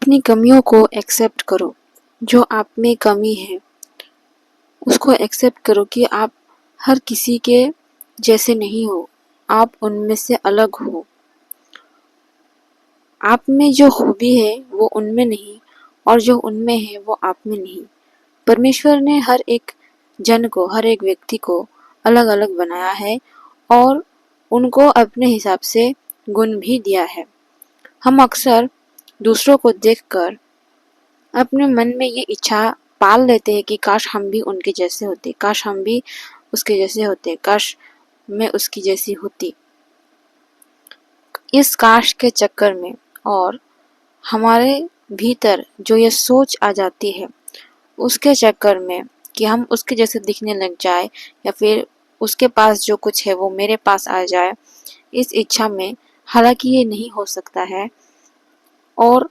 अपनी कमियों को एक्सेप्ट करो। जो आप में कमी है उसको एक्सेप्ट करो कि आप हर किसी के जैसे नहीं हो, आप उनमें से अलग हो। आप में जो खूबी है वो उनमें नहीं, और जो उनमें है वो आप में नहीं। परमेश्वर ने हर एक जन को, हर एक व्यक्ति को अलग अलग बनाया है और उनको अपने हिसाब से गुण भी दिया है। हम अक्सर दूसरों को देखकर अपने मन में ये इच्छा पाल लेते हैं कि काश हम भी उनके जैसे होते, काश हम भी उसके जैसे होते, काश मैं उसकी जैसी होती। इस काश के चक्कर में और हमारे भीतर जो ये सोच आ जाती है उसके चक्कर में कि हम उसके जैसे दिखने लग जाए या फिर उसके पास जो कुछ है वो मेरे पास आ जाए, इस इच्छा में, हालांकि ये नहीं हो सकता है और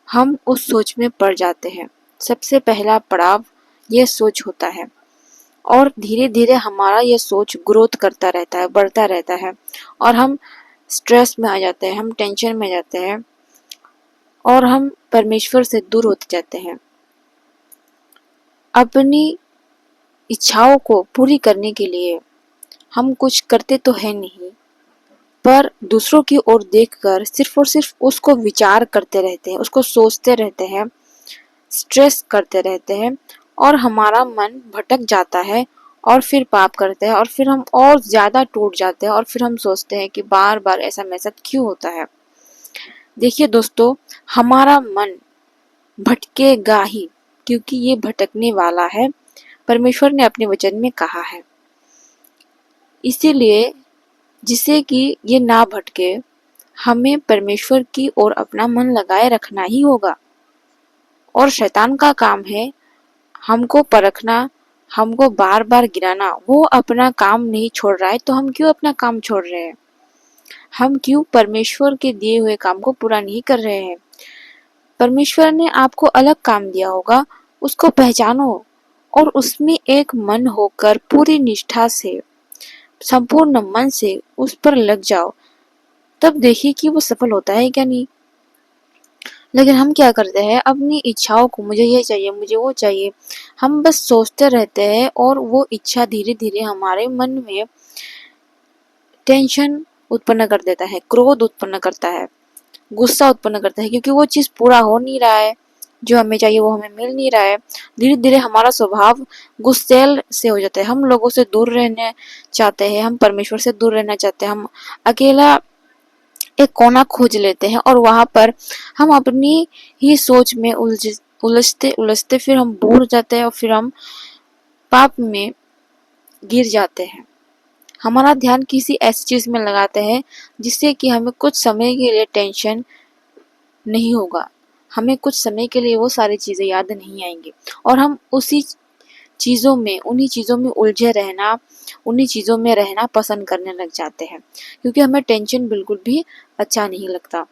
हम उस सोच में पड़ जाते हैं। सबसे पहला पड़ाव ये सोच होता है और धीरे धीरे हमारा ये सोच ग्रोथ करता रहता है, बढ़ता रहता है और हम स्ट्रेस में आ जाते हैं, हम टेंशन में जाते हैं और हम परमेश्वर से दूर होते जाते हैं। अपनी इच्छाओं को पूरी करने के लिए हम कुछ करते तो है नहीं, पर दूसरों की ओर देखकर सिर्फ और सिर्फ उसको विचार करते रहते हैं, उसको सोचते रहते हैं, स्ट्रेस करते रहते हैं और हमारा मन भटक जाता है और फिर पाप करते हैं और फिर हम और ज्यादा टूट जाते हैं और फिर हम सोचते हैं कि बार बार ऐसा मेरे साथ क्यों होता है। देखिए दोस्तों, हमारा मन भटकेगा ही, क्योंकि ये भटकने वाला है, परमेश्वर ने अपने वचन में कहा है। इसीलिए जिससे कि ये ना भटके, हमें परमेश्वर की ओर अपना मन लगाए रखना ही होगा। और शैतान का काम है हमको परखना, हमको बार बार गिराना। वो अपना काम नहीं छोड़ रहा है तो हम क्यों अपना काम छोड़ रहे हैं? हम क्यों परमेश्वर के दिए हुए काम को पूरा नहीं कर रहे हैं? परमेश्वर ने आपको अलग काम दिया होगा, उसको पहचानो और उसमें एक मन होकर पूरी निष्ठा से, संपूर्ण मन से उस पर लग जाओ। तब देखिए कि वो सफल होता है क्या नहीं। लेकिन हम क्या करते हैं, अपनी इच्छाओं को, मुझे ये चाहिए, मुझे वो चाहिए, हम बस सोचते रहते हैं और वो इच्छा धीरे धीरे हमारे मन में टेंशन उत्पन्न कर देता है, क्रोध उत्पन्न करता है, गुस्सा उत्पन्न करता है, क्योंकि वो चीज पूरा हो नहीं रहा है, जो हमें चाहिए वो हमें मिल नहीं रहा है। धीरे धीरे हमारा स्वभाव गुस्सैल से हो जाता है, हम लोगों से दूर रहने चाहते हैं, हम परमेश्वर से दूर रहना चाहते हैं, हम अकेला एक कोना खोज लेते हैं और वहां पर हम अपनी ही सोच में उलझते उलझते फिर हम बूढ़ जाते हैं और फिर हम पाप में गिर जाते हैं। हमारा ध्यान किसी ऐसी चीज में लगाते हैं जिससे कि हमें कुछ समय के लिए टेंशन नहीं होगा, हमें कुछ समय के लिए वो सारी चीजें याद नहीं आएंगी और हम उसी चीजों में, उन्हीं चीजों में उलझे रहना, उन्हीं चीजों में रहना पसंद करने लग जाते हैं, क्योंकि हमें टेंशन बिल्कुल भी अच्छा नहीं लगता।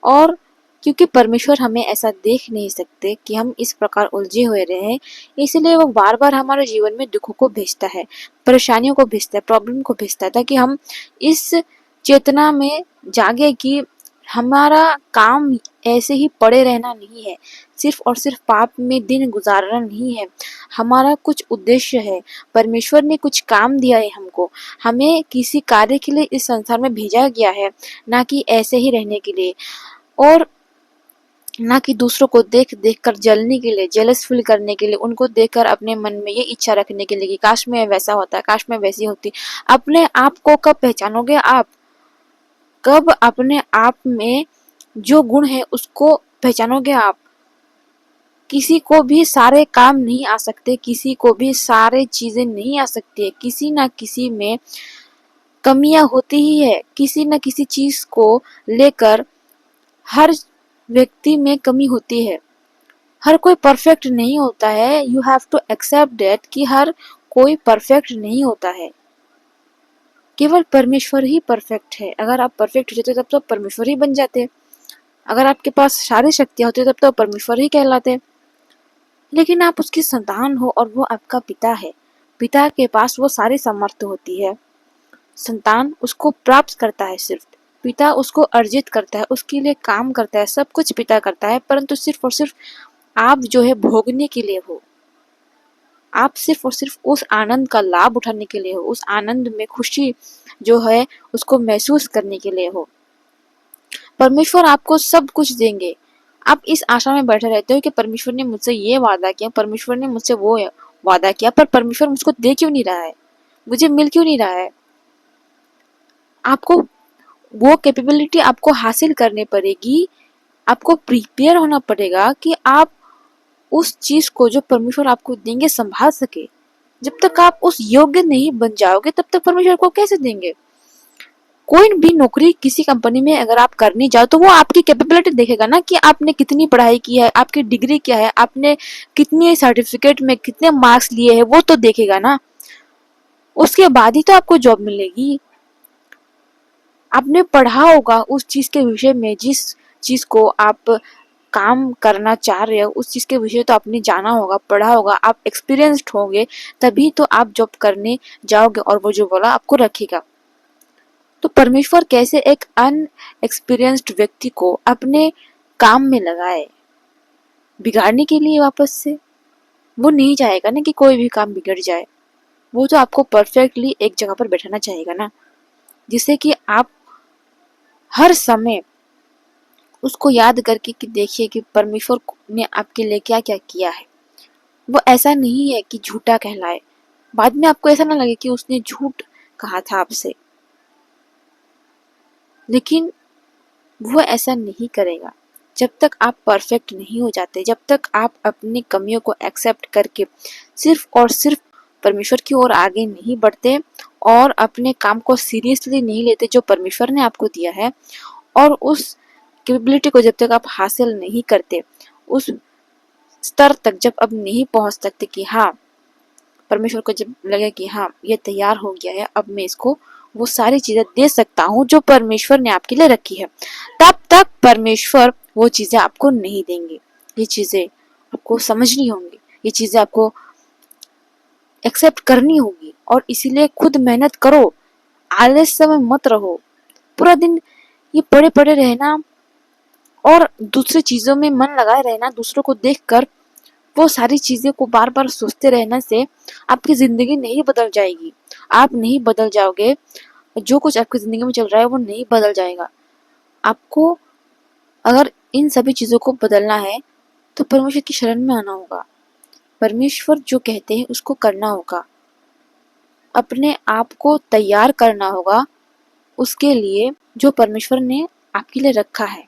और क्योंकि परमेश्वर हमें ऐसा देख नहीं सकते कि हम इस प्रकार उलझे हुए रहे, इसलिए वो बार बार हमारे जीवन में दुखों को भेजता है, परेशानियों को भेजता है, प्रॉब्लम को भेजता है, ताकि हम इस चेतना में जागे कि हमारा काम ऐसे ही पड़े रहना नहीं है, सिर्फ और सिर्फ पाप में दिन गुजारना नहीं है, हमारा कुछ उद्देश्य है, परमेश्वर ने कुछ काम दिया है हमको, हमें किसी कार्य के लिए इस संसार में भेजा गया है, ना कि ऐसे ही रहने के लिए और ना कि दूसरों को देख देख कर जलने के लिए, जेलस फील करने के लिए, उनको देखकर अपने मन में ये इच्छा रखने के लिए कि काश मैं वैसा होता, काश मैं वैसी होती। अपने आप को कब पहचानोगे आप? कब अपने आप में जो गुण है उसको पहचानोगे आप? किसी को भी सारे काम नहीं आ सकते, किसी को भी सारे चीजें नहीं आ सकती है, किसी ना किसी में कमियां होती ही है, किसी न किसी चीज को लेकर हर व्यक्ति में कमी होती है। हर कोई परफेक्ट नहीं होता है, you have to accept that कि हर कोई परफेक्ट नहीं होता है, केवल परमेश्वर ही परफेक्ट है। अगर आप परफेक्ट होते तब तो परमेश्वर ही बन जाते, अगर आपके पास सारी शक्तियां होती तब तो परमेश्वर ही कहलाते। लेकिन आप उसकी संतान हो और वो आपका पिता है, पिता के पास वो सारी सामर्थ्य होती है, संतान उसको प्राप्त करता है सिर्फ पिता उसको अर्जित करता है, उसके लिए काम करता है, सब कुछ पिता करता है, परंतु सिर्फ और सिर्फ आप जो है भोगने के लिए हो। आप सिर्फ और सिर्फ उस आनंद का लाभ उठाने के लिए हो, उस आनंद में खुशी जो है उसको महसूस करने के लिए हो। परमेश्वर आपको सब कुछ देंगे। आप इस आशा में बैठे रहते हो कि परमेश्वर ने मुझसे ये वादा किया, परमेश्वर ने मुझसे वो वादा किया, पर परमेश्वर मुझको दे क्यों नहीं रहा है, मुझे मिल क्यों नहीं रहा है। आपको वो कैपेबिलिटी आपको हासिल करनी पड़ेगी, आपको प्रिपेयर होना पड़ेगा कि आप उस चीज को जो परमेश्वर आपको देंगे संभाल सके। जब तक आप उस योग्य नहीं बन जाओगे तब तक परमेश्वर को कैसे देंगे। कोई भी नौकरी किसी कंपनी में अगर आप करने जाओ तो वो आपकी कैपेबिलिटी देखेगा ना, कि आपने कितनी पढ़ाई की है, आपकी डिग्री क्या है, आपने कितने सर्टिफिकेट में कितने मार्क्स लिए हैं, वो तो देखेगा ना। उसके बाद ही तो आपको जॉब मिलेगी। आपने पढ़ा होगा उस चीज के विषय में, जिस चीज को आप काम करना चाह रहे हो उस चीज के विषय तो आपने जाना होगा, पढ़ा होगा, आप एक्सपीरियंस्ड होंगे, तभी तो आप जॉब करने जाओगे और वो जो बोला आपको रखेगा। तो परमेश्वर कैसे एक अनएक्सपीरियंस्ड व्यक्ति को अपने काम में लगाए बिगाड़ने के लिए वापस से। वो नहीं चाहेगा ना कि कोई भी काम बिगड़ जाए। वो तो आपको परफेक्टली एक जगह पर बैठाना चाहेगा ना, जिससे कि आप हर समय उसको याद करके कि देखिए कि परमेश्वर ने आपके लिए क्या क्या किया है। वो ऐसा नहीं है कि झूठा कहलाए, बाद में आपको ऐसा ना लगे कि उसने झूठ कहा था आपसे, लेकिन वो ऐसा नहीं करेगा। जब तक आप परफेक्ट नहीं हो जाते, जब तक आप अपनी कमियों को एक्सेप्ट करके सिर्फ और सिर्फ परमेश्वर की ओर आगे नहीं बढ़ते और अपने काम को सीरियसली नहीं लेते जो परमेश्वर ने आपको दिया है, और उस कैपेबिलिटी को जब तक आप हासिल नहीं करते, उस स्तर तक जब अब नहीं पहुंच सकते कि हाँ परमेश्वर को जब लगे कि हाँ ये तैयार हो गया है, अब मैं इसको वो सारी चीजें दे सकता हूँ जो परमेश्वर ने आपके लिए रखी है, तब तक परमेश्वर वो चीजें आपको नहीं देंगे। ये चीजें आपको समझनी होंगी, ये चीजें आपको एक्सेप्ट करनी होगी, और इसीलिए खुद मेहनत करो, आलस्य में मत रहो। पूरा दिन ये पड़े पड़े रहना और दूसरी चीजों में मन लगाए रहना, दूसरों को देखकर वो सारी चीजें को बार बार सोचते रहने से आपकी जिंदगी नहीं बदल जाएगी। आप नहीं बदल जाओगे, जो कुछ आपकी जिंदगी में चल रहा है वो नहीं बदल जाएगा। आपको अगर इन सभी चीजों को बदलना है तो परमेश्वर की शरण में आना होगा, परमेश्वर जो कहते हैं उसको करना होगा, अपने आप को तैयार करना होगा उसके लिए जो परमेश्वर ने आपके लिए रखा है।